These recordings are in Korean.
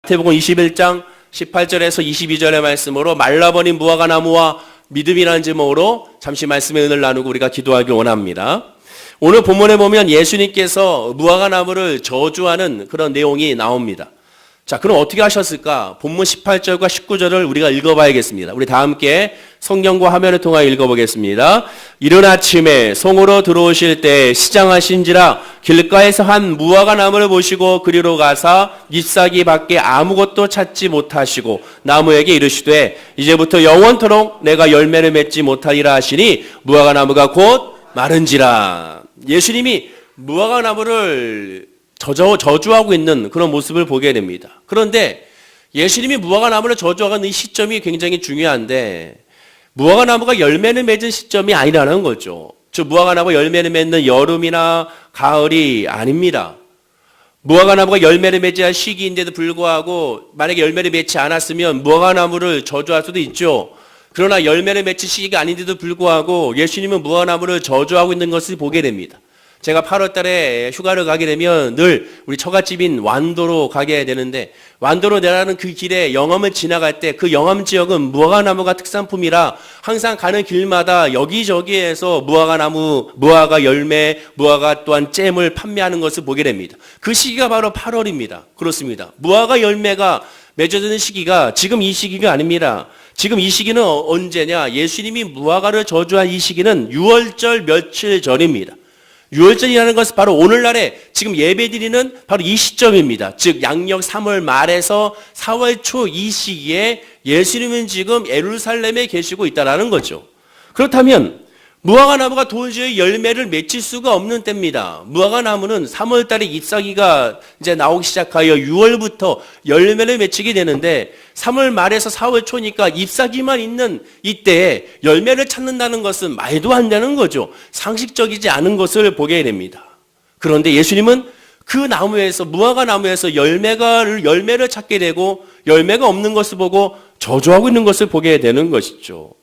마태복음 21장 18절에서 22절의 말씀으로 말라버린 무화과 나무와 믿음이라는 제목으로 잠시 말씀의 은혜를 나누고 우리가 기도하기 원합니다. 오늘 본문에 보면 예수님께서 무화과 나무를 저주하는 그런 내용이 나옵니다. 자, 그럼 어떻게 하셨을까? 본문 18절과 19절을 우리가 읽어봐야겠습니다. 우리 다 함께 성경과 화면을 통하여 읽어보겠습니다. 이른 아침에 성으로 들어오실 때 시장하신지라 길가에서 한 무화과 나무를 보시고 그리로 가사 잎사귀 밖에 아무것도 찾지 못하시고 나무에게 이르시되 이제부터 영원토록 내가 열매를 맺지 못하리라 하시니 무화과 나무가 곧 마른지라. 예수님이 무화과 나무를 저주하고 있는 그런 모습을 보게 됩니다. 그런데 예수님이 무화과 나무를 저주하는 이 시점이 굉장히 중요한데 무화과 나무가 열매를 맺은 시점이 아니라는 거죠. 즉 무화과 나무가 열매를 맺는 여름이나 가을이 아닙니다. 무화과 나무가 열매를 맺어야 할 시기인데도 불구하고 만약에 열매를 맺지 않았으면 무화과 나무를 저주할 수도 있죠. 그러나 열매를 맺힌 시기가 아닌데도 불구하고 예수님은 무화과 나무를 저주하고 있는 것을 보게 됩니다. 제가 8월 달에 휴가를 가게 되면 늘 우리 처갓집인 완도로 가게 되는데 완도로 내려가는 그 길에 영암을 지나갈 때 그 영암 지역은 무화과 나무가 특산품이라 항상 가는 길마다 여기저기에서 무화과 열매, 무화과 또한 잼을 판매하는 것을 보게 됩니다. 그 시기가 바로 8월입니다. 그렇습니다. 무화과 열매가 맺어지는 시기가 지금 이 시기가 아닙니다. 지금 이 시기는 언제냐? 예수님이 무화과를 저주한 이 시기는 6월절 며칠 전입니다. 6월절이라는 것은 바로 오늘날에 지금 예배드리는 바로 이 시점입니다. 즉 양력 3월 말에서 4월 초 이 시기에 예수님은 지금 예루살렘에 계시고 있다는 거죠. 그렇다면 무화과 나무가 도저히 열매를 맺힐 수가 없는 때입니다. 무화과 나무는 3월 달에 잎사귀가 이제 나오기 시작하여 6월부터 열매를 맺히게 되는데 3월 말에서 4월 초니까 잎사귀만 있는 이때에 열매를 찾는다는 것은 말도 안 되는 거죠. 상식적이지 않은 것을 보게 됩니다. 그런데 예수님은 그 나무에서 무화과 나무에서 열매를 찾게 되고 열매가 없는 것을 보고 저주하고 있는 것을 보게 되는 것이죠.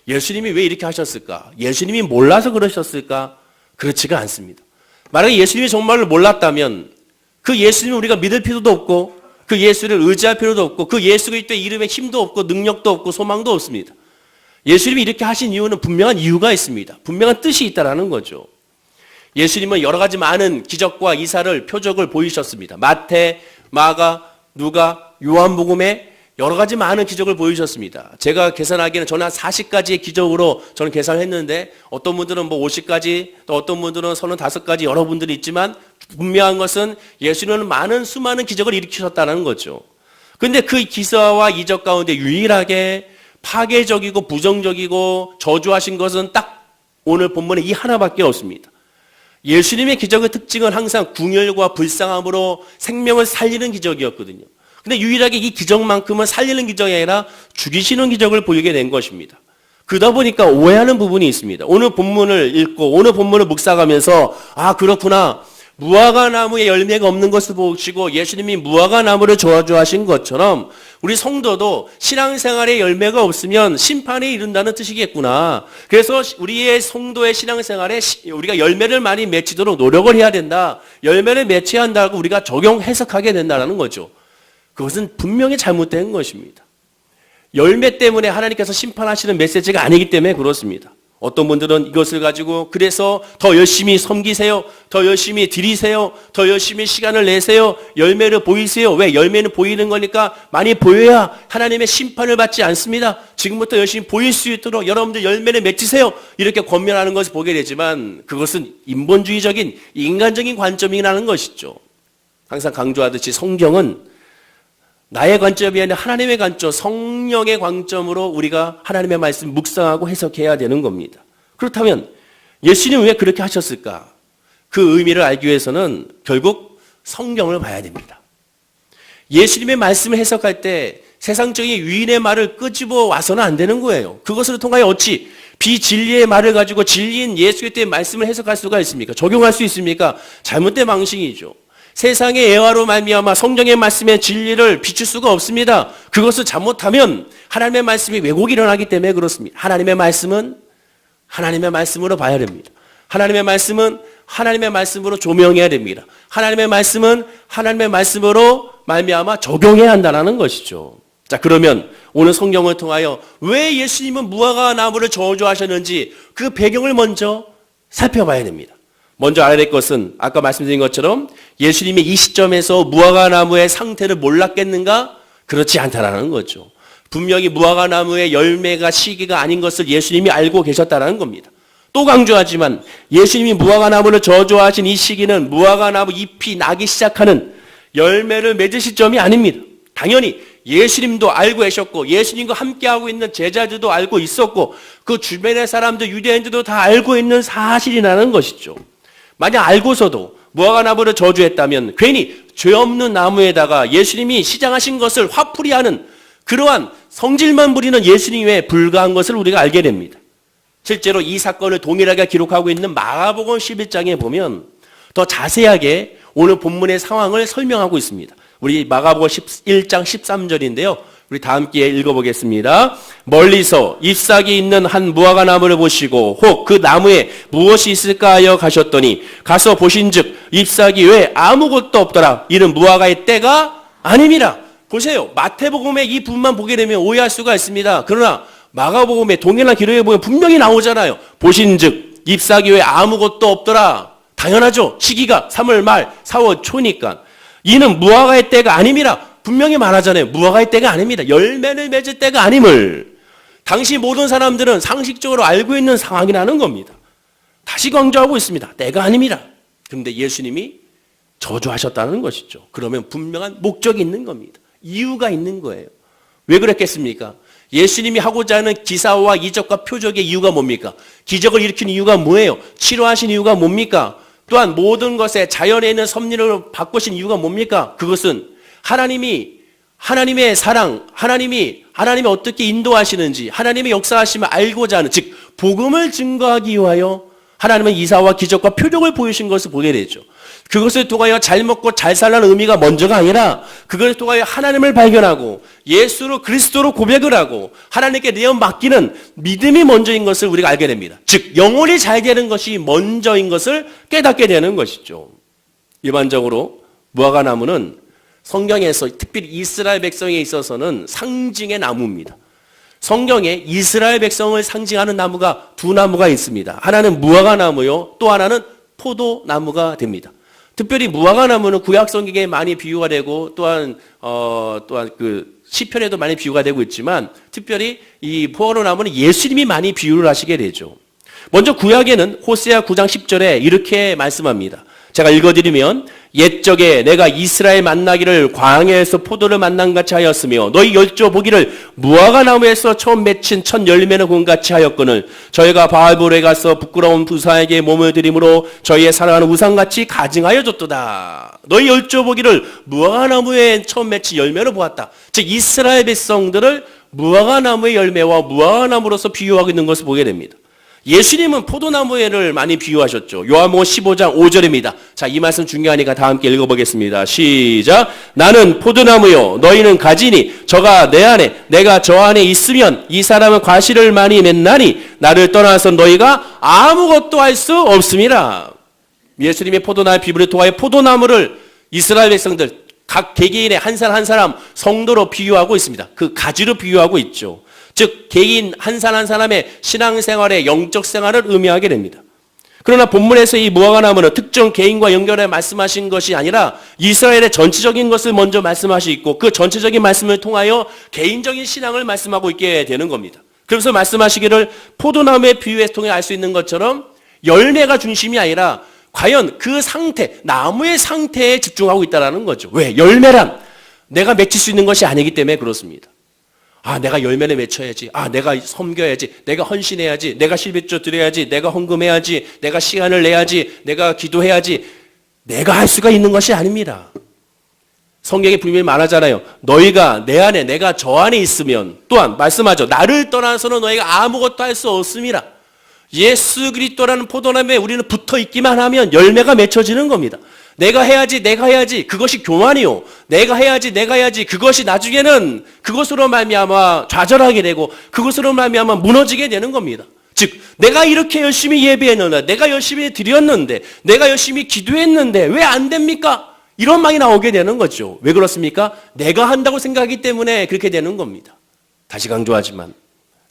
예수님이 왜 이렇게 하셨을까? 예수님이 몰라서 그러셨을까? 그렇지가 않습니다. 만약에 예수님이 정말로 몰랐다면 그 예수님을 우리가 믿을 필요도 없고 그 예수를 의지할 필요도 없고 그 예수 그리스도의 이름에 힘도 없고 능력도 없고 소망도 없습니다. 예수님이 이렇게 하신 이유는 분명한 이유가 있습니다. 분명한 뜻이 있다는 거죠. 예수님은 여러 가지 많은 기적과 이사를 표적을 보이셨습니다. 마태, 마가, 누가, 요한복음에 여러 가지 많은 기적을 보이셨습니다. 제가 계산하기에는 저는 한 40가지의 기적으로 저는 계산을 했는데 어떤 분들은 50가지 또 어떤 분들은 35가지 여러 분들이 있지만 분명한 것은 예수님은 수많은 기적을 일으키셨다는 거죠. 그런데 그 기사와 이적 가운데 유일하게 파괴적이고 부정적이고 저주하신 것은 딱 오늘 본문에 이 하나밖에 없습니다. 예수님의 기적의 특징은 항상 궁혈과 불쌍함으로 생명을 살리는 기적이었거든요. 근데 유일하게 이 기적만큼은 살리는 기적이 아니라 죽이시는 기적을 보이게 된 것입니다. 그러다 보니까 오해하는 부분이 있습니다. 오늘 본문을 읽고 오늘 본문을 묵상하면서 그렇구나. 무화과 나무에 열매가 없는 것을 보시고 예수님이 무화과 나무를 저주하신 것처럼 우리 성도도 신앙생활에 열매가 없으면 심판에 이른다는 뜻이겠구나. 그래서 우리의 성도의 신앙생활에 우리가 열매를 많이 맺히도록 노력을 해야 된다. 열매를 맺혀야 한다고 우리가 해석하게 된다는 거죠. 그것은 분명히 잘못된 것입니다. 열매 때문에 하나님께서 심판하시는 메시지가 아니기 때문에 그렇습니다. 어떤 분들은 이것을 가지고 그래서 더 열심히 섬기세요. 더 열심히 드리세요. 더 열심히 시간을 내세요. 열매를 보이세요. 왜? 열매는 보이는 거니까 많이 보여야 하나님의 심판을 받지 않습니다. 지금부터 열심히 보일 수 있도록 여러분들 열매를 맺으세요. 이렇게 권면하는 것을 보게 되지만 그것은 인본주의적인 인간적인 관점이라는 것이죠. 항상 강조하듯이 성경은 나의 관점이 아니라 하나님의 관점, 성령의 관점으로 우리가 하나님의 말씀 묵상하고 해석해야 되는 겁니다. 그렇다면 예수님은 왜 그렇게 하셨을까? 그 의미를 알기 위해서는 결국 성경을 봐야 됩니다. 예수님의 말씀을 해석할 때 세상적인 유인의 말을 끄집어 와서는 안 되는 거예요. 그것을 통하여 어찌 비진리의 말을 가지고 진리인 예수 그리스도의 말씀을 해석할 수가 있습니까? 적용할 수 있습니까? 잘못된 방식이죠. 세상의 애화로 말미암아 성경의 말씀의 진리를 비출 수가 없습니다. 그것을 잘못하면 하나님의 말씀이 왜곡이 일어나기 때문에 그렇습니다. 하나님의 말씀은 하나님의 말씀으로 봐야 됩니다. 하나님의 말씀은 하나님의 말씀으로 조명해야 됩니다. 하나님의 말씀은 하나님의 말씀으로 말미암아 적용해야 한다는 것이죠. 자, 그러면 오늘 성경을 통하여 왜 예수님은 무화과 나무를 저주하셨는지 그 배경을 먼저 살펴봐야 됩니다. 먼저 알아야 될 것은 아까 말씀드린 것처럼 예수님이 이 시점에서 무화과 나무의 상태를 몰랐겠는가? 그렇지 않다라는 거죠. 분명히 무화과 나무의 열매가 시기가 아닌 것을 예수님이 알고 계셨다는 겁니다. 또 강조하지만 예수님이 무화과 나무를 저주하신 이 시기는 무화과 나무 잎이 나기 시작하는 열매를 맺을 시점이 아닙니다. 당연히 예수님도 알고 계셨고 예수님과 함께하고 있는 제자들도 알고 있었고 그 주변의 사람들 유대인들도 다 알고 있는 사실이라는 것이죠. 만약 알고서도 무화과 나무를 저주했다면 괜히 죄 없는 나무에다가 예수님이 시장하신 것을 화풀이하는 그러한 성질만 부리는 예수님 외에 불과한 것을 우리가 알게 됩니다. 실제로 이 사건을 동일하게 기록하고 있는 마가복음 11장에 보면 더 자세하게 오늘 본문의 상황을 설명하고 있습니다. 우리 마가복음 11장 13절인데요. 우리 다 함께 읽어보겠습니다. 멀리서 잎사귀 있는 한 무화과 나무를 보시고 혹 그 나무에 무엇이 있을까 하여 가셨더니 가서 보신즉 잎사귀 외에 아무것도 없더라. 이는 무화과의 때가 아님이라. 보세요. 마태복음의 이 부분만 보게 되면 오해할 수가 있습니다. 그러나 마가복음의 동일한 기록에 보면 분명히 나오잖아요. 보신즉 잎사귀 외에 아무것도 없더라. 당연하죠. 시기가 3월 말 4월 초니까. 이는 무화과의 때가 아님이라. 분명히 말하잖아요. 무화과의 때가 아닙니다. 열매를 맺을 때가 아님을. 당시 모든 사람들은 상식적으로 알고 있는 상황이라는 겁니다. 다시 강조하고 있습니다. 때가 아닙니다. 그런데 예수님이 저주하셨다는 것이죠. 그러면 분명한 목적이 있는 겁니다. 이유가 있는 거예요. 왜 그랬겠습니까? 예수님이 하고자 하는 기사와 이적과 표적의 이유가 뭡니까? 기적을 일으킨 이유가 뭐예요? 치료하신 이유가 뭡니까? 또한 모든 것에 자연에 있는 섭리를 바꾸신 이유가 뭡니까? 그것은 하나님의 사랑, 하나님이 어떻게 인도하시는지, 하나님의 역사하심을 알고자 하는, 즉 복음을 증거하기 위하여 하나님은 이사와 기적과 표적을 보이신 것을 보게 되죠. 그것을 통하여 잘 먹고 잘 살라는 의미가 먼저가 아니라 그것을 통하여 하나님을 발견하고 예수로 그리스도로 고백을 하고 하나님께 내 영 맡기는 믿음이 먼저인 것을 우리가 알게 됩니다. 즉 영혼이 잘 되는 것이 먼저인 것을 깨닫게 되는 것이죠. 일반적으로 무화과 나무는 성경에서 특별히 이스라엘 백성에 있어서는 상징의 나무입니다. 성경에 이스라엘 백성을 상징하는 나무가 두 나무가 있습니다. 하나는 무화과 나무요, 또 하나는 포도나무가 됩니다. 특별히 무화과 나무는 구약 성경에 많이 비유가 되고 또한 그 시편에도 많이 비유가 되고 있지만 특별히 이 포도나무는 예수님이 많이 비유를 하시게 되죠. 먼저 구약에는 호세아 9장 10절에 이렇게 말씀합니다. 제가 읽어드리면 옛적에 내가 이스라엘 만나기를 광야에서 포도를 만난 같이 하였으며 너희 열조 보기를 무화과 나무에서 처음 맺힌 첫 열매는 공같이 하였거늘 저희가 바알볼에 가서 부끄러운 부사에게 몸을 드림으로 저희의 사랑하는 우상같이 가증하여 줬도다. 너희 열조 보기를 무화과 나무에 처음 맺힌 열매로 보았다. 즉 이스라엘 백성들을 무화과 나무의 열매와 무화과 나무로서 비유하고 있는 것을 보게 됩니다. 예수님은 포도나무를 많이 비유하셨죠. 요한복음 15장 5절입니다. 자, 이 말씀 중요하니까 다 함께 읽어보겠습니다. 시작. 나는 포도나무요 너희는 가지니 저가 내 안에 내가 저 안에 있으면 이 사람은 과실을 많이 맺나니 나를 떠나서 너희가 아무것도 할 수 없음이라. 예수님의 포도나무 비유를 통하여 포도나무를 이스라엘 백성들 각 개개인의 한 사람 한 사람 성도로 비유하고 있습니다. 그 가지로 비유하고 있죠. 즉 개인 한 사람 한 사람의 신앙생활의 영적 생활을 의미하게 됩니다. 그러나 본문에서 이 무화과 나무는 특정 개인과 연결해 말씀하신 것이 아니라 이스라엘의 전체적인 것을 먼저 말씀하시고 그 전체적인 말씀을 통하여 개인적인 신앙을 말씀하고 있게 되는 겁니다. 그래서 말씀하시기를 포도나무의 비유에 통해 알 수 있는 것처럼 열매가 중심이 아니라 과연 그 상태, 나무의 상태에 집중하고 있다는 거죠. 왜? 열매란 내가 맺힐 수 있는 것이 아니기 때문에 그렇습니다. 내가 열매를 맺혀야지. 내가 섬겨야지. 내가 헌신해야지. 내가 실비조 드려야지. 내가 헌금해야지. 내가 시간을 내야지. 내가 기도해야지. 내가 할 수가 있는 것이 아닙니다. 성경에 분명히 말하잖아요. 너희가 내 안에 내가 저 안에 있으면 또한 말씀하죠. 나를 떠나서는 너희가 아무것도 할 수 없음이라. 예수 그리스도라는 포도나무에 우리는 붙어 있기만 하면 열매가 맺혀지는 겁니다. 내가 해야지 그것이 교만이요. 내가 해야지 그것이 나중에는 그것으로 말미암아 좌절하게 되고 그것으로 말미암아 무너지게 되는 겁니다. 즉 내가 이렇게 열심히 예배했는데 내가 열심히 드렸는데 내가 열심히 기도했는데 왜 안 됩니까? 이런 말이 나오게 되는 거죠. 왜 그렇습니까? 내가 한다고 생각하기 때문에 그렇게 되는 겁니다. 다시 강조하지만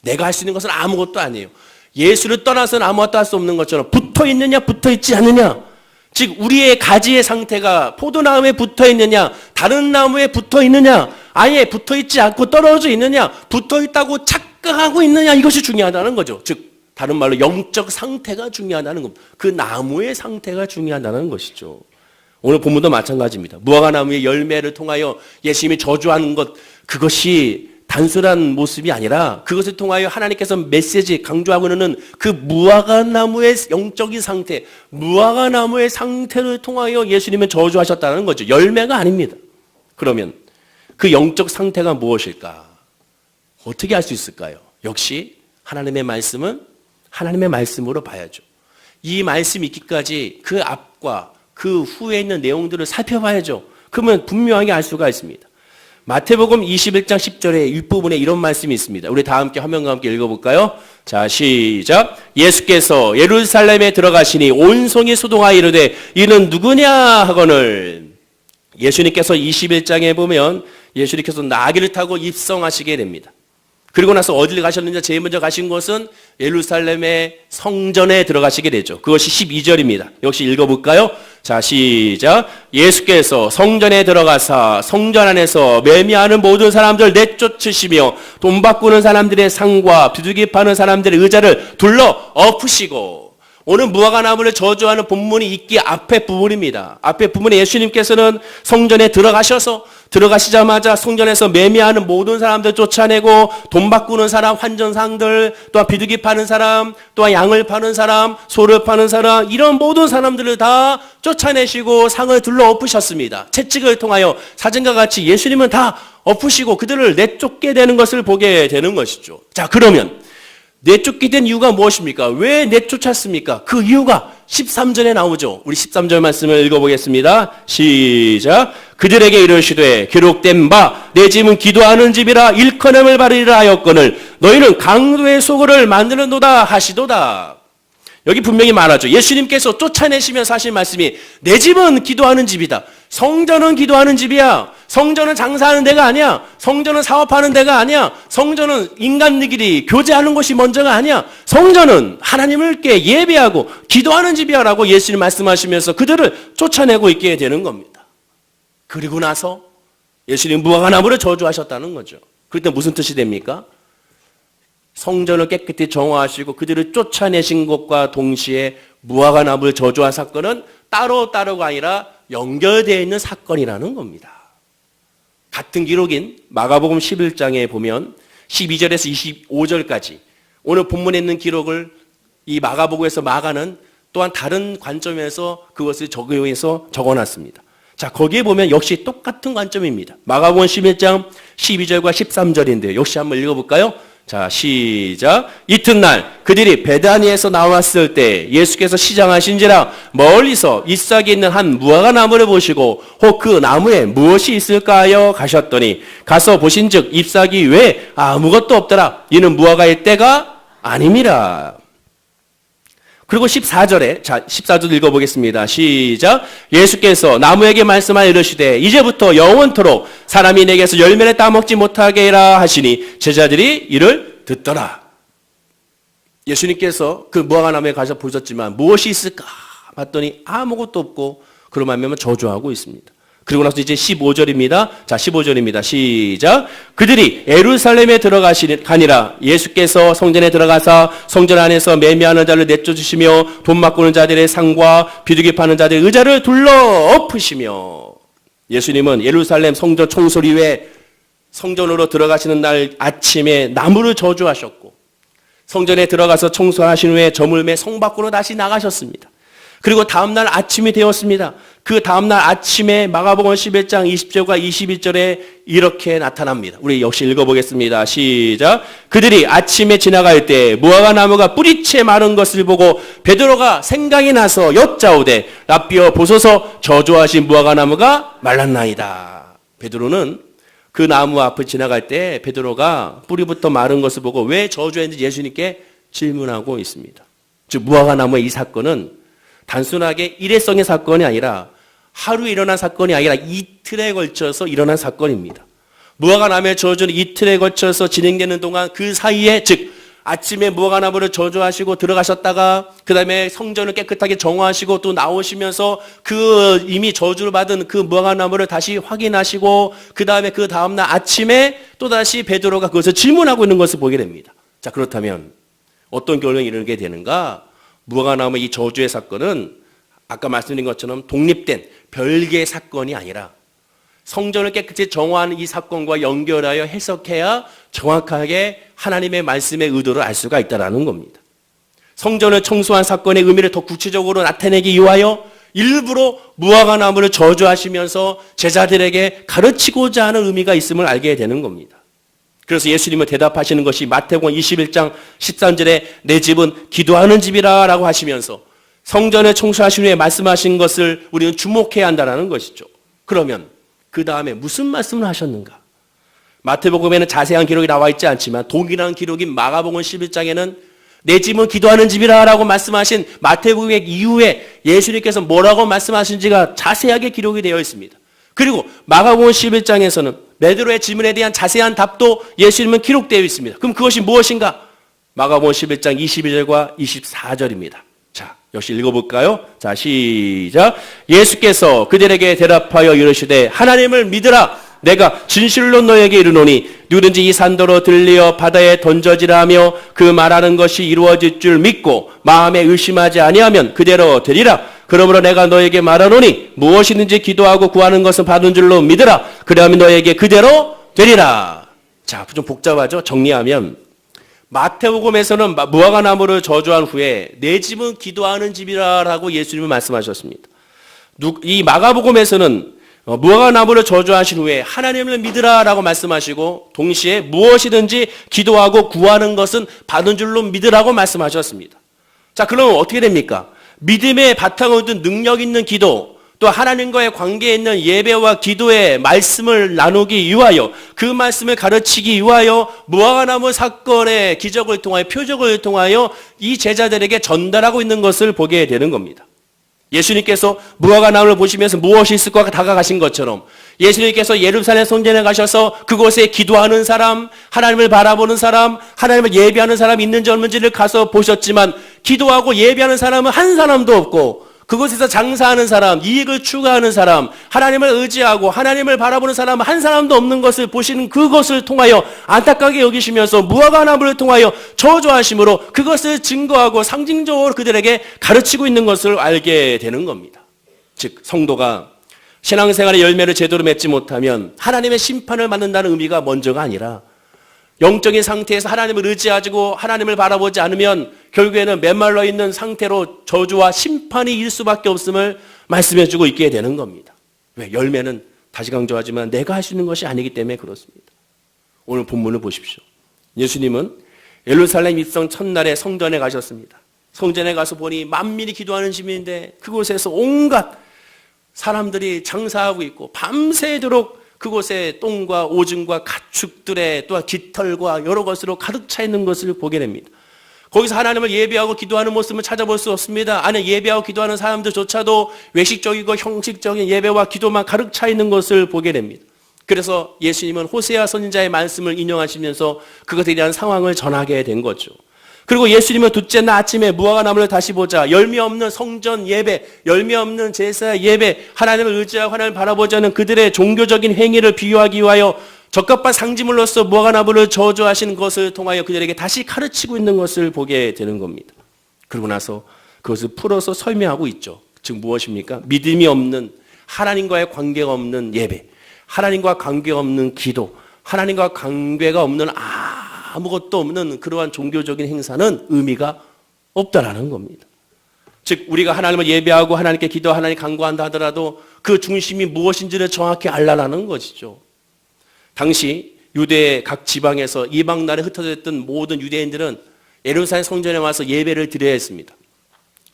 내가 할 수 있는 것은 아무것도 아니에요. 예수를 떠나서는 아무것도 할 수 없는 것처럼 붙어 있느냐 붙어 있지 않느냐, 즉 우리의 가지의 상태가 포도나무에 붙어 있느냐 다른 나무에 붙어 있느냐, 아예 붙어 있지 않고 떨어져 있느냐, 붙어 있다고 착각하고 있느냐, 이것이 중요하다는 거죠. 즉 다른 말로 영적 상태가 중요하다는 겁니다. 그 나무의 상태가 중요하다는 것이죠. 오늘 본문도 마찬가지입니다. 무화과나무의 열매를 통하여 예수님이 저주하는 것, 그것이 단순한 모습이 아니라 그것을 통하여 하나님께서 메시지 강조하고 있는 그 무화과나무의 영적인 상태, 무화과나무의 상태를 통하여 예수님은 저주하셨다는 거죠. 열매가 아닙니다. 그러면 그 영적 상태가 무엇일까? 어떻게 알 수 있을까요? 역시 하나님의 말씀은 하나님의 말씀으로 봐야죠. 이 말씀이 있기까지 그 앞과 그 후에 있는 내용들을 살펴봐야죠. 그러면 분명하게 알 수가 있습니다. 마태복음 21장 10절에 윗부분에 이런 말씀이 있습니다. 우리 다 함께 화면과 함께 읽어볼까요? 자, 시작. 예수께서 예루살렘에 들어가시니 온 성이 소동하여 이르되 이는 누구냐 하거늘. 예수님께서 21장에 보면 예수님께서 나귀를 타고 입성하시게 됩니다. 그리고 나서 어디를 가셨느냐? 제일 먼저 가신 곳은 예루살렘의 성전에 들어가시게 되죠. 그것이 12절입니다. 역시 읽어볼까요? 자, 시작. 예수께서 성전에 들어가사 성전 안에서 매매하는 모든 사람들 내쫓으시며 돈 바꾸는 사람들의 상과 비둘기 파는 사람들의 의자를 둘러 엎으시고. 오늘 무화과나무를 저주하는 본문이 있기 앞에 부분입니다. 앞에 부분에 예수님께서는 성전에 들어가시자마자 성전에서 매매하는 모든 사람들 쫓아내고 돈 바꾸는 사람, 환전상들, 또한 비둘기 파는 사람, 또한 양을 파는 사람, 소를 파는 사람, 이런 모든 사람들을 다 쫓아내시고 상을 둘러 엎으셨습니다. 채찍을 통하여 사진과 같이 예수님은 다 엎으시고 그들을 내쫓게 되는 것을 보게 되는 것이죠. 자, 그러면 내쫓게 된 이유가 무엇입니까? 왜 내쫓았습니까? 그 이유가 13절에 나오죠. 우리 13절 말씀을 읽어보겠습니다. 시작. 그들에게 이르시되 기록된 바 내 집은 기도하는 집이라 일컬음을 받으리라 하였거늘 너희는 강도의 소굴을 만드는도다 하시도다. 여기 분명히 말하죠. 예수님께서 쫓아내시면서 하신 말씀이 내 집은 기도하는 집이다. 성전은 기도하는 집이야. 성전은 장사하는 데가 아니야. 성전은 사업하는 데가 아니야. 성전은 인간들끼리 교제하는 것이 먼저가 아니야. 성전은 하나님을께 예배하고 기도하는 집이야 라고 예수님 말씀하시면서 그들을 쫓아내고 있게 되는 겁니다. 그리고 나서 예수님 무화과나무를 저주하셨다는 거죠. 그때 무슨 뜻이 됩니까? 성전을 깨끗이 정화하시고 그들을 쫓아내신 것과 동시에 무화과나무를 저주한 사건은 따로따로가 아니라 연결되어 있는 사건이라는 겁니다. 같은 기록인 마가복음 11장에 보면 12절에서 25절까지 오늘 본문에 있는 기록을 이 마가복음에서 마가는 또한 다른 관점에서 그것을 적용해서 적어놨습니다. 자, 거기에 보면 역시 똑같은 관점입니다. 마가복음 11장 12절과 13절인데요. 역시 한번 읽어볼까요? 자, 시작. 이튿날 그들이 베다니에서 나왔을 때 예수께서 시장하신지라 멀리서 잎사귀 있는 한 무화과나무를 보시고 혹 그 나무에 무엇이 있을까 하여 가셨더니 가서 보신즉 잎사귀 외에 아무것도 없더라. 이는 무화과일 때가 아님이라. 그리고 14절에, 자, 14절 읽어보겠습니다. 시작. 예수께서 나무에게 말씀하여 이르시되 이제부터 영원토록 사람이 내게서 열매를 따먹지 못하게 해라 하시니 제자들이 이를 듣더라. 예수님께서 그 무화과나무에 가서 보셨지만 무엇이 있을까 봤더니 아무것도 없고 그러면 저주하고 있습니다. 그리고 나서 이제 15절입니다. 자, 15절입니다. 시작. 그들이 예루살렘에 가니라. 예수께서 성전에 들어가사 성전 안에서 매매하는 자를 내쫓으시며 돈 바꾸는 자들의 상과 비둘기 파는 자들의 의자를 둘러 엎으시며. 예수님은 예루살렘 성전 청소리 후에 성전으로 들어가시는 날 아침에 나무를 저주하셨고 성전에 들어가서 청소하신 후에 저물매 성 밖으로 다시 나가셨습니다. 그리고 다음날 아침이 되었습니다. 그 다음날 아침에 마가복음 11장 20절과 21절에 이렇게 나타납니다. 우리 역시 읽어보겠습니다. 시작. 그들이 아침에 지나갈 때 무화과나무가 뿌리채 마른 것을 보고 베드로가 생각이 나서 여짜오되 라삐어 보소서 저주하신 무화과나무가 말랐나이다. 베드로는 그 나무 앞을 지나갈 때 베드로가 뿌리부터 마른 것을 보고 왜 저주했는지 예수님께 질문하고 있습니다. 즉 무화과나무의 이 사건은 단순하게 일회성의 사건이 아니라 하루에 일어난 사건이 아니라 이틀에 걸쳐서 일어난 사건입니다. 무화과나무의 저주는 이틀에 걸쳐서 진행되는 동안 그 사이에, 즉 아침에 무화과나무를 저주하시고 들어가셨다가 그 다음에 성전을 깨끗하게 정화하시고 또 나오시면서 그 이미 저주를 받은 그 무화과나무를 다시 확인하시고 그 다음에 그 다음날 아침에 또다시 베드로가 그것을 질문하고 있는 것을 보게 됩니다. 자, 그렇다면 어떤 결론이 이르게 되는가? 무화과나무 이 저주의 사건은 아까 말씀드린 것처럼 독립된 별개의 사건이 아니라 성전을 깨끗이 정화하는 이 사건과 연결하여 해석해야 정확하게 하나님의 말씀의 의도를 알 수가 있다는 겁니다. 성전을 청소한 사건의 의미를 더 구체적으로 나타내기 위하여 일부러 무화과나무를 저주하시면서 제자들에게 가르치고자 하는 의미가 있음을 알게 되는 겁니다. 그래서 예수님은 대답하시는 것이 마태복음 21장 13절에 내 집은 기도하는 집이라 라고 하시면서 성전을 청소하신 후에 말씀하신 것을 우리는 주목해야 한다는 것이죠. 그러면 그 다음에 무슨 말씀을 하셨는가? 마태복음에는 자세한 기록이 나와 있지 않지만 동일한 기록인 마가복음 11장에는 내 집은 기도하는 집이라 라고 말씀하신 마태복음 이후에 예수님께서 뭐라고 말씀하신지가 자세하게 기록이 되어 있습니다. 그리고 마가복음 11장에서는 베드로의 질문에 대한 자세한 답도 예수님은 기록되어 있습니다. 그럼 그것이 무엇인가? 마가복음 11장 22절과 24절입니다. 자, 역시 읽어볼까요? 자, 시작. 예수께서 그들에게 대답하여 이르시되 하나님을 믿으라. 내가 진실로 너에게 이르노니 누구든지 이 산도로 들리어 바다에 던져지라 하며 그 말하는 것이 이루어질 줄 믿고 마음에 의심하지 아니하면 그대로 되리라. 그러므로 내가 너에게 말하노니 무엇이든지 기도하고 구하는 것은 받은 줄로 믿으라. 그러면 너에게 그대로 되리라. 자, 좀 복잡하죠? 정리하면 마태복음에서는 무화과나무를 저주한 후에 내 집은 기도하는 집이라고 예수님은 말씀하셨습니다. 이 마가복음에서는 무화과나무를 저주하신 후에 하나님을 믿으라라고 말씀하시고 동시에 무엇이든지 기도하고 구하는 것은 받은 줄로 믿으라고 말씀하셨습니다. 자, 그러면 어떻게 됩니까? 믿음의 바탕을 둔 능력 있는 기도, 또 하나님과의 관계에 있는 예배와 기도의 말씀을 나누기 위하여 그 말씀을 가르치기 위하여 무화과나무 사건의 기적을 통하여 표적을 통하여 이 제자들에게 전달하고 있는 것을 보게 되는 겁니다. 예수님께서 무화과나무를 보시면서 무엇이 있을 까 다가가신 것처럼 예수님께서 예루살렘 성전에 가셔서 그곳에 기도하는 사람, 하나님을 바라보는 사람, 하나님을 예배하는 사람이 있는지 없는지를 가서 보셨지만 기도하고 예배하는 사람은 한 사람도 없고 그곳에서 장사하는 사람, 이익을 추구하는 사람, 하나님을 의지하고 하나님을 바라보는 사람은 한 사람도 없는 것을 보시는 그것을 통하여 안타깝게 여기시면서 무화과나무를 통하여 저주하심으로 그것을 증거하고 상징적으로 그들에게 가르치고 있는 것을 알게 되는 겁니다. 즉 성도가 신앙생활의 열매를 제대로 맺지 못하면 하나님의 심판을 받는다는 의미가 먼저가 아니라 영적인 상태에서 하나님을 의지하고 하나님을 바라보지 않으면 결국에는 메말라 있는 상태로 저주와 심판이 일 수밖에 없음을 말씀해주고 있게 되는 겁니다. 왜? 열매는 다시 강조하지만 내가 할 수 있는 것이 아니기 때문에 그렇습니다. 오늘 본문을 보십시오. 예수님은 예루살렘 입성 첫날에 성전에 가셨습니다. 성전에 가서 보니 만민이 기도하는 집인데 그곳에서 온갖 사람들이 장사하고 있고 밤새도록 그곳에 똥과 오줌과 가축들의 또한 깃털과 여러 것으로 가득 차 있는 것을 보게 됩니다. 거기서 하나님을 예배하고 기도하는 모습을 찾아볼 수 없습니다. 안에 예배하고 기도하는 사람들조차도 외식적이고 형식적인 예배와 기도만 가득 차 있는 것을 보게 됩니다. 그래서 예수님은 호세아 선지자의 말씀을 인용하시면서 그것에 대한 상황을 전하게 된 거죠. 그리고 예수님은 둘째 날 아침에 무화과나무를 다시 보자 열매 없는 성전 예배, 열매 없는 제사 예배, 하나님을 의지하고 하나님을 바라보지 않는 그들의 종교적인 행위를 비유하기 위하여 적합한 상징물로서 무화과나무를 저주하시는 것을 통하여 그들에게 다시 가르치고 있는 것을 보게 되는 겁니다. 그러고 나서 그것을 풀어서 설명하고 있죠. 즉 무엇입니까? 믿음이 없는, 하나님과의 관계가 없는 예배, 하나님과 관계가 없는 기도, 하나님과 관계가 없는 아무것도 없는 그러한 종교적인 행사는 의미가 없다라는 겁니다. 즉 우리가 하나님을 예배하고 하나님께 기도하고 하나님 간구한다 하더라도 그 중심이 무엇인지를 정확히 알라라는 것이죠. 당시 유대의 각 지방에서 이방 나라에 흩어져 있던 모든 유대인들은 예루살렘 성전에 와서 예배를 드려야 했습니다.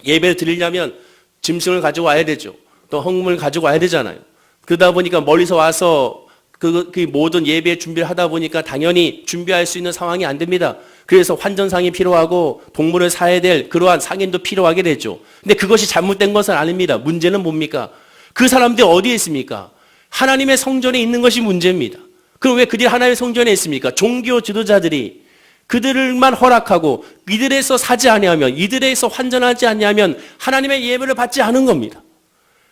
예배를 드리려면 짐승을 가지고 와야 되죠. 또 헌금을 가지고 와야 되잖아요. 그러다 보니까 멀리서 와서 그 모든 예배 준비를 하다 보니까 당연히 준비할 수 있는 상황이 안 됩니다. 그래서 환전상이 필요하고 동물을 사야 될 그러한 상인도 필요하게 되죠. 근데 그것이 잘못된 것은 아닙니다. 문제는 뭡니까? 그 사람들이 어디에 있습니까? 하나님의 성전에 있는 것이 문제입니다. 그럼 왜 그들이 하나님의 성전에 있습니까? 종교 지도자들이 그들만 허락하고 이들에서 사지 아니하면, 이들에서 환전하지 아니하면 하나님의 예배를 받지 않은 겁니다.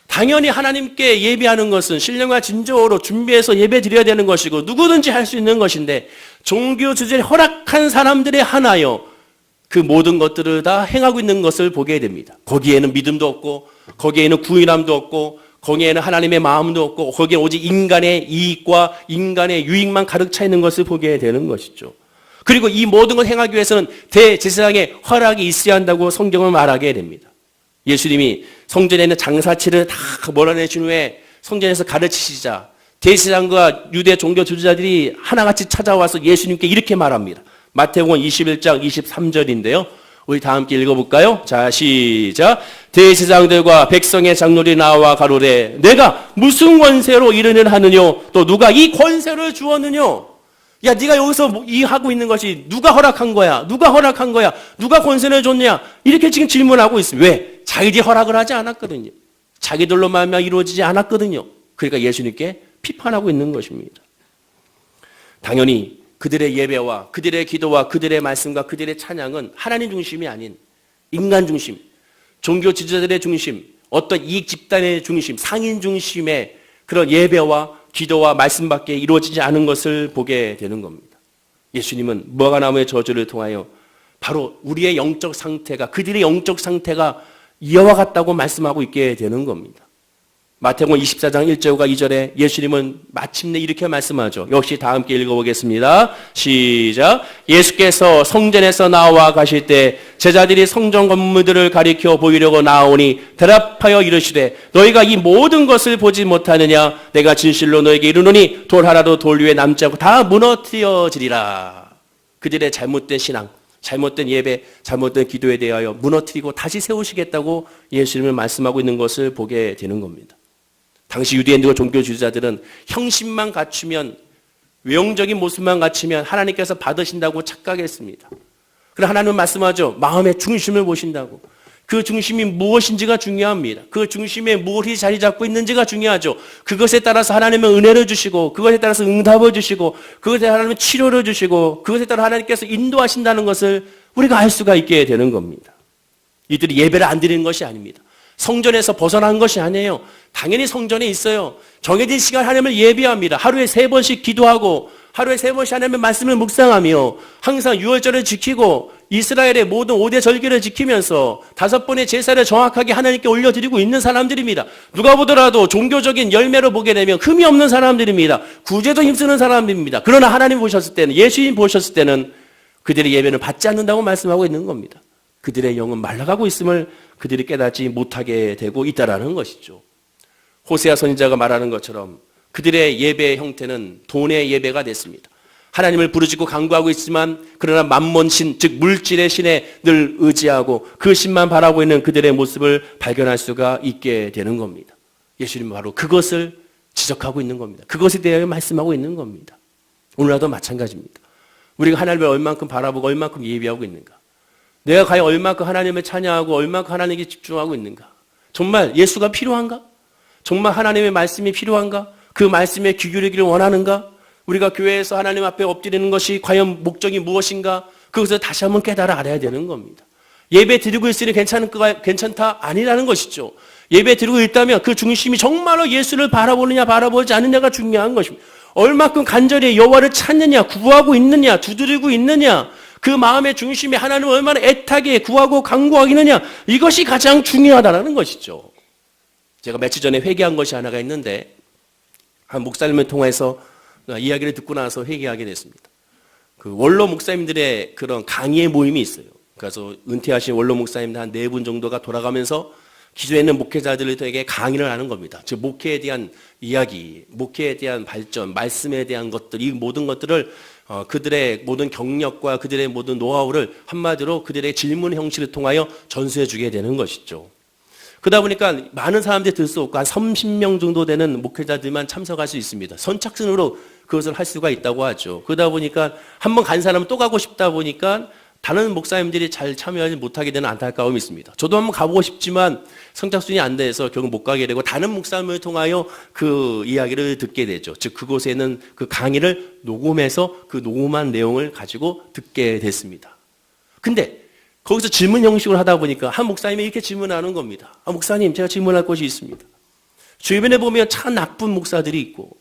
당연히 하나님께 예배하는 것은 신령과 진정으로 준비해서 예배 드려야 되는 것이고 누구든지 할 수 있는 것인데, 종교 지도자들이 허락한 사람들의 하나여 그 모든 것들을 다 행하고 있는 것을 보게 됩니다. 거기에는 믿음도 없고, 거기에는 구인함도 없고, 거기에는 하나님의 마음도 없고, 거기에 오직 인간의 이익과 인간의 유익만 가득 차 있는 것을 보게 되는 것이죠. 그리고 이 모든 걸 행하기 위해서는 대제사장의 허락이 있어야 한다고 성경은 말하게 됩니다. 예수님이 성전에 있는 장사치를 다 몰아내신 후에 성전에서 가르치시자 대제사장과 유대 종교 지도자들이 하나같이 찾아와서 예수님께 이렇게 말합니다. 마태복음 21장 23절인데요. 우리 다 함께 읽어볼까요? 자, 시작. 대제사장들과 백성의 장로들이 나와 가로되 내가 무슨 권세로 이런 일을 하느뇨? 또 누가 이 권세를 주었느뇨? 야, 네가 여기서 이 하고 있는 것이 누가 허락한 거야? 누가 허락한 거야? 누가 권세를 줬냐? 이렇게 지금 질문하고 있습니다. 왜? 자기들이 허락을 하지 않았거든요. 자기들로 말미암아 이루어지지 않았거든요. 그러니까 예수님께 비판하고 있는 것입니다. 당연히 그들의 예배와 그들의 기도와 그들의 말씀과 그들의 찬양은 하나님 중심이 아닌 인간 중심, 종교 지도자들의 중심, 어떤 이익 집단의 중심, 상인 중심의 그런 예배와 기도와 말씀밖에 이루어지지 않은 것을 보게 되는 겁니다. 예수님은 무화과나무의 저주를 통하여 바로 우리의 영적 상태가, 그들의 영적 상태가 이와 같다고 말씀하고 있게 되는 겁니다. 마태복음 24장 1절과 2절에 예수님은 마침내 이렇게 말씀하죠. 역시 다 함께 읽어보겠습니다. 시작. 예수께서 성전에서 나와 가실 때 제자들이 성전 건물들을 가리켜 보이려고 나오니 대답하여 이르시되 너희가 이 모든 것을 보지 못하느냐? 내가 진실로 너에게 이르노니 돌 하나도 돌 위에 남지 않고 다 무너뜨려지리라. 그들의 잘못된 신앙, 잘못된 예배, 잘못된 기도에 대하여 무너뜨리고 다시 세우시겠다고 예수님을 말씀하고 있는 것을 보게 되는 겁니다. 당시 유대인들과 종교 지도자들은 형식만 갖추면, 외형적인 모습만 갖추면 하나님께서 받으신다고 착각했습니다. 그러나 하나님은 말씀하죠. 마음의 중심을 보신다고. 그 중심이 무엇인지가 중요합니다. 그 중심에 무엇이 자리 잡고 있는지가 중요하죠. 그것에 따라서 하나님은 은혜를 주시고, 그것에 따라서 응답을 주시고, 그것에 따라 하나님은 치료를 주시고, 그것에 따라 하나님께서 인도하신다는 것을 우리가 알 수가 있게 되는 겁니다. 이들이 예배를 안 드리는 것이 아닙니다. 성전에서 벗어난 것이 아니에요. 당연히 성전에 있어요. 정해진 시간 하나님을 예배합니다. 하루에 3번씩 기도하고 하루에 3번씩 하나님의 말씀을 묵상하며 항상 유월절을 지키고 이스라엘의 모든 5대 절기를 지키면서 5번의 제사를 정확하게 하나님께 올려드리고 있는 사람들입니다. 누가 보더라도 종교적인 열매로 보게 되면 흠이 없는 사람들입니다. 구제도 힘쓰는 사람들입니다. 그러나 하나님 보셨을 때는, 예수님 보셨을 때는 그들의 예배는 받지 않는다고 말씀하고 있는 겁니다. 그들의 영은 말라가고 있음을 그들이 깨닫지 못하게 되고 있다라는 것이죠. 호세아 선지자가 말하는 것처럼 그들의 예배의 형태는 돈의 예배가 됐습니다. 하나님을 부르짖고 간구하고 있지만 그러나 만몬신, 즉 물질의 신에 늘 의지하고 그 신만 바라고 있는 그들의 모습을 발견할 수가 있게 되는 겁니다. 예수님은 바로 그것을 지적하고 있는 겁니다. 그것에 대하여 말씀하고 있는 겁니다. 오늘날도 마찬가지입니다. 우리가 하나님을 얼만큼 바라보고 얼만큼 예배하고 있는가? 내가 과연 얼만큼 하나님을 찬양하고 얼만큼 하나님께 집중하고 있는가? 정말 예수가 필요한가? 정말 하나님의 말씀이 필요한가? 그 말씀에 귀 기울이기를 원하는가? 우리가 교회에서 하나님 앞에 엎드리는 것이 과연 목적이 무엇인가? 그것을 다시 한번 깨달아 알아야 되는 겁니다. 예배 드리고 있으니 괜찮다? 아니라는 것이죠. 예배 드리고 있다면 그 중심이 정말로 예수를 바라보느냐 바라보지 않느냐가 중요한 것입니다. 얼마큼 간절히 여호와를 찾느냐, 구하고 있느냐, 두드리고 있느냐, 그 마음의 중심이 하나님을 얼마나 애타게 구하고 간구하고 있느냐, 이것이 가장 중요하다는 것이죠. 제가 며칠 전에 회개한 것이 하나가 있는데 한 목사님을 통해서 이야기를 듣고 나서 회개하게 됐습니다. 그 원로 목사님들의 그런 강의의 모임이 있어요. 그래서 은퇴하신 원로 목사님들 한 4분 정도가 돌아가면서 기존에 있는 목회자들에게 강의를 하는 겁니다. 즉 목회에 대한 이야기, 목회에 대한 발전, 말씀에 대한 것들, 이 모든 것들을 그들의 모든 경력과 그들의 모든 노하우를 한마디로 그들의 질문 형식을 통하여 전수해 주게 되는 것이죠. 그러다 보니까 많은 사람들이 들 수 없고 한 30명 정도 되는 목회자들만 참석할 수 있습니다. 선착순으로 그것을 할 수가 있다고 하죠. 그러다 보니까 한번 간 사람은 또 가고 싶다 보니까 다른 목사님들이 잘 참여하지 못하게 되는 안타까움이 있습니다. 저도 한번 가보고 싶지만 성적순이 안 돼서 결국 못 가게 되고 다른 목사님을 통하여 그 이야기를 듣게 되죠. 즉 그곳에는 그 강의를 녹음해서 그 녹음한 내용을 가지고 듣게 됐습니다. 근데 거기서 질문 형식으로 하다 보니까 한 목사님이 이렇게 질문하는 겁니다. 목사님, 제가 질문할 것이 있습니다. 주변에 보면 참 나쁜 목사들이 있고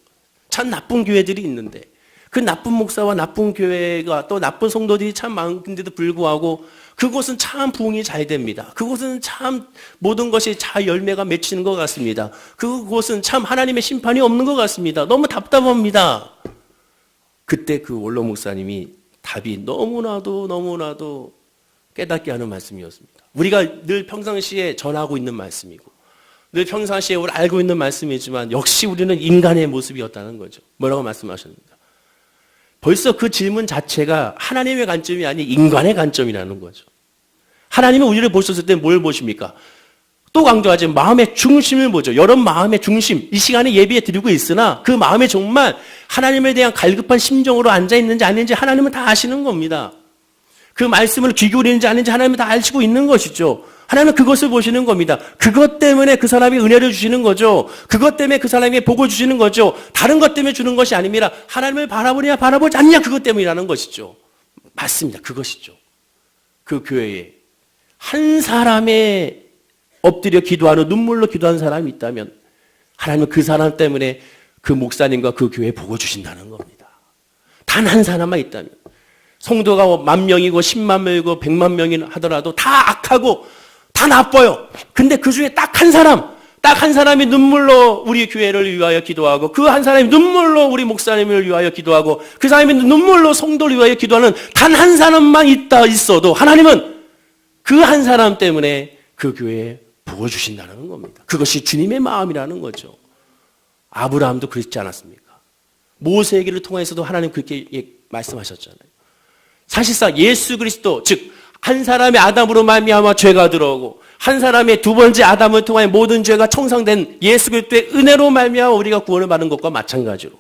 참 나쁜 교회들이 있는데 그 나쁜 목사와 나쁜 교회가 또 나쁜 성도들이 참 많은데도 불구하고 그곳은 참 부흥이 잘 됩니다. 그곳은 참 모든 것이 잘 열매가 맺히는 것 같습니다. 그곳은 참 하나님의 심판이 없는 것 같습니다. 너무 답답합니다. 그때 그 원로 목사님이 답이 너무나도 깨닫게 하는 말씀이었습니다. 우리가 늘 평상시에 전하고 있는 말씀이고 늘 평상시에 우리 알고 있는 말씀이지만 역시 우리는 인간의 모습이었다는 거죠. 뭐라고 말씀하셨는가? 벌써 그 질문 자체가 하나님의 관점이 아닌 인간의 관점이라는 거죠. 하나님은 우리를 보셨을 때 뭘 보십니까? 또 강조하지만 마음의 중심을 보죠. 여러분 마음의 중심, 이 시간에 예비해 드리고 있으나 그 마음에 정말 하나님에 대한 갈급한 심정으로 앉아있는지 아닌지 하나님은 다 아시는 겁니다. 그 말씀을 귀 기울이는지 아닌지 하나님은 다 알고 있는 것이죠. 하나님은 그것을 보시는 겁니다. 그것 때문에 그 사람이 은혜를 주시는 거죠. 그것 때문에 그 사람에게 복을 주시는 거죠. 다른 것 때문에 주는 것이 아닙니다. 하나님을 바라보냐 바라보지 않냐 그것 때문이라는 것이죠. 맞습니다. 그것이죠. 그 교회에 한 사람의 엎드려 기도하는 눈물로 기도하는 사람이 있다면 하나님은 그 사람 때문에 그 목사님과 그 교회에 복을 주신다는 겁니다. 단 한 사람만 있다면 성도가 10,000명이고 10만 명이고 100만 명이 하더라도 다 악하고 다 나빠요. 근데 그 중에 딱 한 사람이 눈물로 우리 교회를 위하여 기도하고 그 한 사람이 눈물로 우리 목사님을 위하여 기도하고 그 사람이 눈물로 성도를 위하여 기도하는 단 한 사람만 있어도 하나님은 그 한 사람 때문에 그 교회에 복을 주신다는 겁니다. 그것이 주님의 마음이라는 거죠. 아브라함도 그랬지 않았습니까? 모세에게를 통해서도 하나님 그렇게 말씀하셨잖아요. 사실상 예수 그리스도 즉 한 사람의 아담으로 말미암아 죄가 들어오고 한 사람의 두 번째 아담을 통하여 모든 죄가 청산된 예수 그리스도의 은혜로 말미암아 우리가 구원을 받는 것과 마찬가지로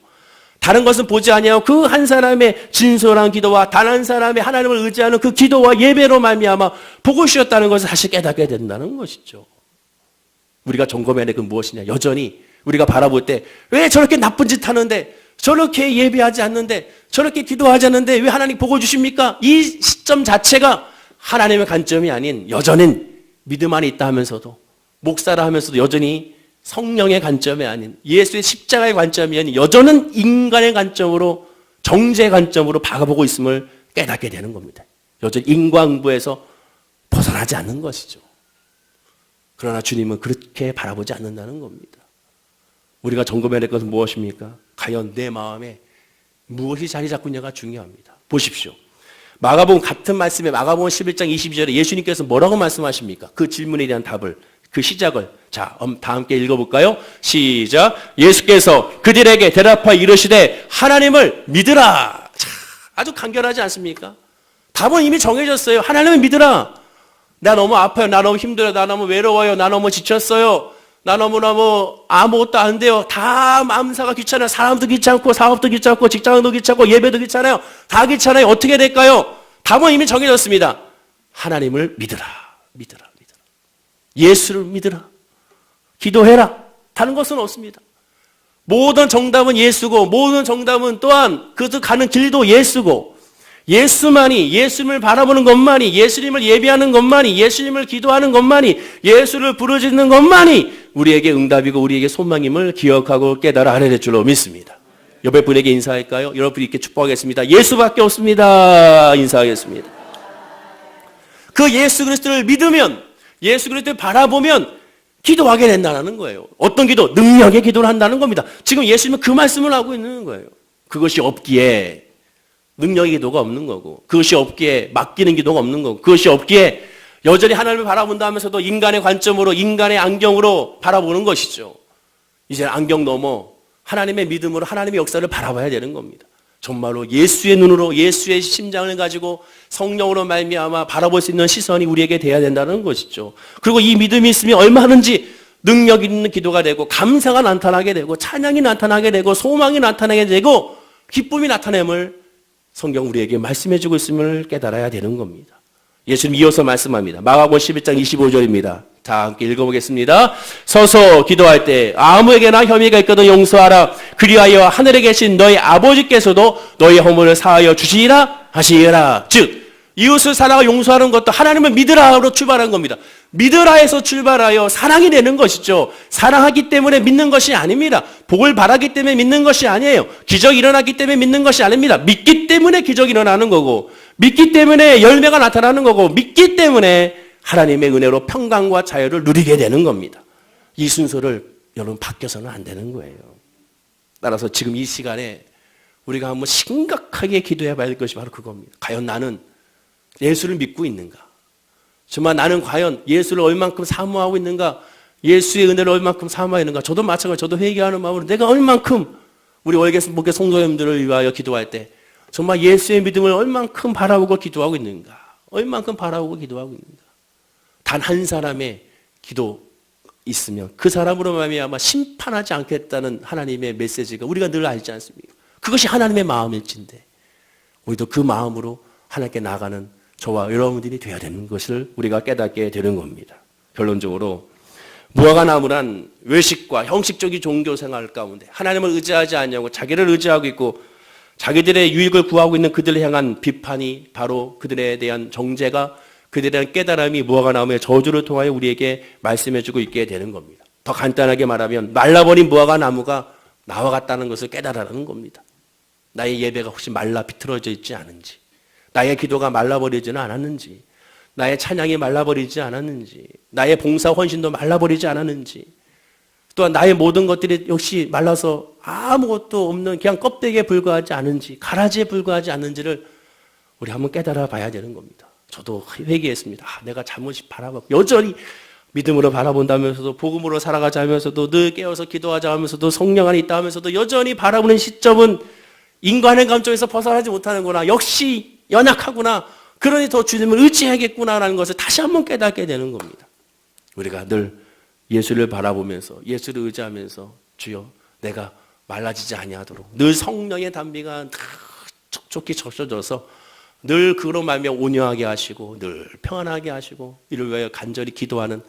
다른 것은 보지 아니하고 그 한 사람의 진솔한 기도와 단 한 사람의 하나님을 의지하는 그 기도와 예배로 말미암아 복을 주셨다는 것을 다시 깨닫게 된다는 것이죠. 우리가 점검해야 될 건 무엇이냐? 여전히 우리가 바라볼 때 왜 저렇게 나쁜 짓 하는데 저렇게 예배하지 않는데 저렇게 기도하지 않는데 왜 하나님 복을 주십니까? 이 시점 자체가 하나님의 관점이 아닌 여전히 믿음 안에 있다 하면서도 목사라 하면서도 여전히 성령의 관점이 아닌 예수의 십자가의 관점이 아닌 여전은 인간의 관점으로 정죄의 관점으로 바라보고 있음을 깨닫게 되는 겁니다. 여전히 인과응보에서 벗어나지 않는 것이죠. 그러나 주님은 그렇게 바라보지 않는다는 겁니다. 우리가 점검해야 될 것은 무엇입니까? 과연 내 마음에 무엇이 자리 잡고 있냐가 중요합니다. 보십시오. 마가복음 같은 말씀에 마가복음 11장 22절에 예수님께서 뭐라고 말씀하십니까? 그 질문에 대한 답을 그 시작을 자, 다 함께 읽어볼까요? 시작. 예수께서 그들에게 대답하여 이르시되 하나님을 믿으라. 자, 아주 간결하지 않습니까? 답은 이미 정해졌어요. 하나님을 믿으라. 나 너무 아파요. 나 너무 힘들어요. 나 너무 외로워요. 나 너무 지쳤어요. 나 너무너무 아무것도 안 돼요. 다 마음사가 귀찮아요. 사람도 귀찮고 사업도 귀찮고 직장도 귀찮고 예배도 귀찮아요. 다 귀찮아요. 어떻게 될까요? 답은 이미 정해졌습니다. 하나님을 믿으라. 예수를 믿으라. 기도해라. 다른 것은 없습니다. 모든 정답은 예수고 모든 정답은 또한 그들 가는 길도 예수고 예수만이 예수님을 바라보는 것만이 예수님을 예배하는 것만이 예수님을 기도하는 것만이 예수를 부르짖는 것만이 우리에게 응답이고 우리에게 소망임을 기억하고 깨달아 알아야 될 줄로 믿습니다. 옆에 분에게 인사할까요? 여러분이 이렇게 축복하겠습니다. 예수밖에 없습니다. 인사하겠습니다. 그 예수 그리스도를 믿으면 예수 그리스도를 바라보면 기도하게 된다는 거예요. 어떤 기도? 능력의 기도를 한다는 겁니다. 지금 예수님은 그 말씀을 하고 있는 거예요. 그것이 없기에 능력의 기도가 없는 거고 그것이 없기에 맡기는 기도가 없는 거고 그것이 없기에 여전히 하나님을 바라본다 하면서도 인간의 관점으로 인간의 안경으로 바라보는 것이죠. 이제 안경 넘어 하나님의 믿음으로 하나님의 역사를 바라봐야 되는 겁니다. 정말로 예수의 눈으로 예수의 심장을 가지고 성령으로 말미암아 바라볼 수 있는 시선이 우리에게 돼야 된다는 것이죠. 그리고 이 믿음이 있으면 얼마든지 능력 있는 기도가 되고 감사가 나타나게 되고 찬양이 나타나게 되고 소망이 나타나게 되고 기쁨이 나타냄을 성경 우리에게 말씀해주고 있음을 깨달아야 되는 겁니다. 예수님 이어서 말씀합니다. 마가복음 11장 25절입니다. 다 함께 읽어보겠습니다. 서서 기도할 때 아무에게나 혐의가 있거든 용서하라. 그리하여 하늘에 계신 너희 아버지께서도 너희 허물을 사하여 주시리라 하시라. 즉 이웃을 사랑하고 용서하는 것도 하나님을 믿으라로 출발한 겁니다. 믿으라에서 출발하여 사랑이 되는 것이죠. 사랑하기 때문에 믿는 것이 아닙니다. 복을 바라기 때문에 믿는 것이 아니에요. 기적이 일어나기 때문에 믿는 것이 아닙니다. 믿기 때문에 기적이 일어나는 거고, 믿기 때문에 열매가 나타나는 거고, 믿기 때문에 하나님의 은혜로 평강과 자유를 누리게 되는 겁니다. 이 순서를 여러분 바뀌어서는 안 되는 거예요. 따라서 지금 이 시간에 우리가 한번 심각하게 기도해 봐야 될 것이 바로 그겁니다. 과연 나는 예수를 믿고 있는가? 정말 나는 과연 예수를 얼만큼 사모하고 있는가? 예수의 은혜를 얼만큼 사모하고 있는가? 저도 마찬가지로 저도 회개하는 마음으로 내가 얼만큼 우리 월계목회 성도님들을 위하여 기도할 때 정말 예수의 믿음을 얼만큼 바라보고 기도하고 있는가? 얼만큼 바라보고 기도하고 있는가? 단 한 사람의 기도 있으면 그 사람으로 말미암아 심판하지 않겠다는 하나님의 메시지가 우리가 늘 알지 않습니까? 그것이 하나님의 마음일진데 우리도 그 마음으로 하나님께 나아가는 저와 여러분들이 되어야 되는 것을 우리가 깨닫게 되는 겁니다. 결론적으로 무화과나무란 외식과 형식적인 종교 생활 가운데 하나님을 의지하지 않냐고 자기를 의지하고 있고 자기들의 유익을 구하고 있는 그들을 향한 비판이 바로 그들에 대한 정죄가 그들에 대한 깨달음이 무화과나무의 저주를 통하여 우리에게 말씀해주고 있게 되는 겁니다. 더 간단하게 말하면 말라버린 무화과나무가 나와 같다는 것을 깨달으라는 겁니다. 나의 예배가 혹시 말라 비틀어져 있지 않은지, 나의 기도가 말라버리지는 않았는지, 나의 찬양이 말라버리지 않았는지, 나의 봉사 헌신도 말라버리지 않았는지, 또한 나의 모든 것들이 역시 말라서 아무것도 없는 그냥 껍데기에 불과하지 않은지, 가라지에 불과하지 않는지를 우리 한번 깨달아 봐야 되는 겁니다. 저도 회개했습니다. 내가 잘못이 바라보고 여전히 믿음으로 바라본다면서도 복음으로 살아가자 하면서도 늘 깨어서 기도하자 하면서도 성령 안에 있다 하면서도 여전히 바라보는 시점은 인간의 감정에서 벗어나지 못하는구나. 역시 연약하구나. 그러니 더 주님을 의지해야겠구나라는 것을 다시 한번 깨닫게 되는 겁니다. 우리가 늘 예수를 바라보면서 예수를 의지하면서 주여 내가 말라지지 아니하도록 늘 성령의 담비가 촉촉히 적셔져서 늘 그로 말미암아 온유하게 하시고 늘 평안하게 하시고 이를 위하여 간절히 기도하는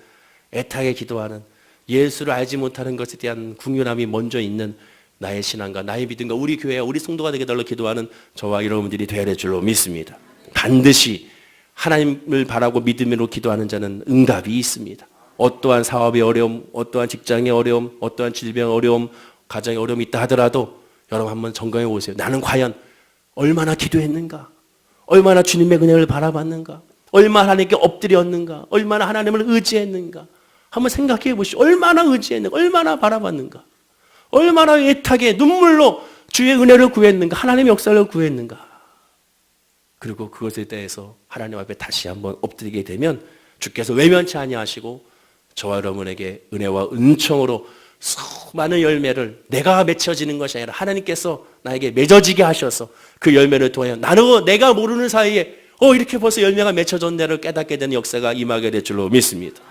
애타게 기도하는 예수를 알지 못하는 것에 대한 궁휼함이 먼저 있는 나의 신앙과 나의 믿음과 우리 교회와 우리 성도가 되게 달라 기도하는 저와 여러분들이 되어야 될 줄로 믿습니다. 반드시 하나님을 바라고 믿음으로 기도하는 자는 응답이 있습니다. 어떠한 사업의 어려움, 어떠한 직장의 어려움, 어떠한 질병의 어려움, 가정의 어려움이 있다 하더라도 여러분 한번 점검해 보세요. 나는 과연 얼마나 기도했는가? 얼마나 주님의 은혜를 바라봤는가? 얼마나 하나님께 엎드렸는가? 얼마나 하나님을 의지했는가? 한번 생각해 보시오. 얼마나 의지했는가? 얼마나 바라봤는가? 얼마나 애타게 눈물로 주의 은혜를 구했는가? 하나님의 역사를 구했는가? 그리고 그것에 대해서 하나님 앞에 다시 한번 엎드리게 되면 주께서 외면치 아니하시고 저와 여러분에게 은혜와 은총으로 수많은 열매를 내가 맺혀지는 것이 아니라 하나님께서 나에게 맺어지게 하셔서 그 열매를 통하여 나는 내가 모르는 사이에 이렇게 벌써 열매가 맺혀졌네를 깨닫게 되는 역사가 임하게 될 줄로 믿습니다.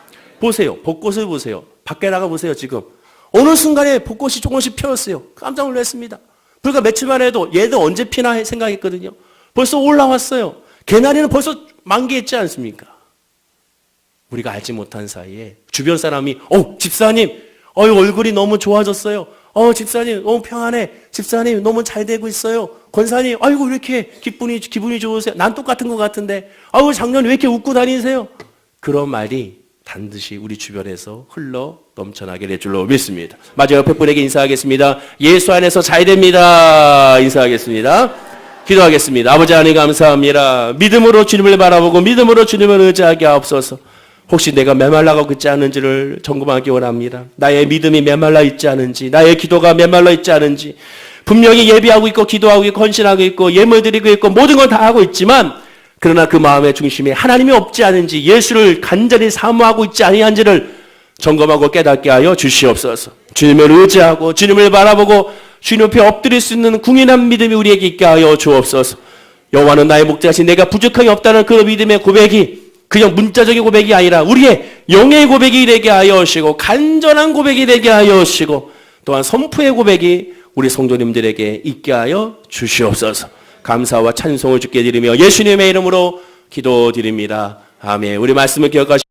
보세요. 벚꽃을 보세요. 밖에 나가 보세요. 지금 어느 순간에 벚꽃이 조금씩 피었어요. 깜짝 놀랐습니다. 불과 며칠만 해도 얘들 언제 피나 생각했거든요. 벌써 올라왔어요. 개나리는 벌써 만개했지 않습니까? 우리가 알지 못한 사이에 주변 사람이 집사님 얼굴이 너무 좋아졌어요. 집사님 너무 평안해. 집사님 너무 잘 되고 있어요. 권사님 아이고 왜 이렇게 기분이 좋으세요? 난 똑같은 것 같은데 작년 왜 이렇게 웃고 다니세요? 그런 말이 반드시 우리 주변에서 흘러 넘쳐나게 될 줄로 믿습니다. 마저 옆에 분에게 인사하겠습니다. 예수 안에서 잘 됩니다. 인사하겠습니다. 기도하겠습니다. 아버지 하나님 감사합니다. 믿음으로 주님을 바라보고 믿음으로 주님을 의지하게 하옵소서. 혹시 내가 메말라가고 있지 않은지를 점검하기 원합니다. 나의 믿음이 메말라 있지 않은지, 나의 기도가 메말라 있지 않은지, 분명히 예비하고 있고 기도하고 있고 헌신하고 있고 예물 드리고 있고 모든 걸 다 하고 있지만 그러나 그 마음의 중심에 하나님이 없지 않은지, 예수를 간절히 사모하고 있지 아니한지를 점검하고 깨닫게 하여 주시옵소서. 주님을 의지하고 주님을 바라보고 주님 옆에 엎드릴 수 있는 궁인한 믿음이 우리에게 있게 하여 주옵소서. 여호와는 나의 목자신 내가 부족함이 없다는 그 믿음의 고백이 그냥 문자적인 고백이 아니라 우리의 영의 고백이 되게 하여 주시고 간절한 고백이 되게 하여 주시고 또한 선포의 고백이 우리 성도님들에게 있게 하여 주시옵소서. 감사와 찬송을 주께 드리며 예수님의 이름으로 기도드립니다. 아멘. 우리 말씀을 기억하시고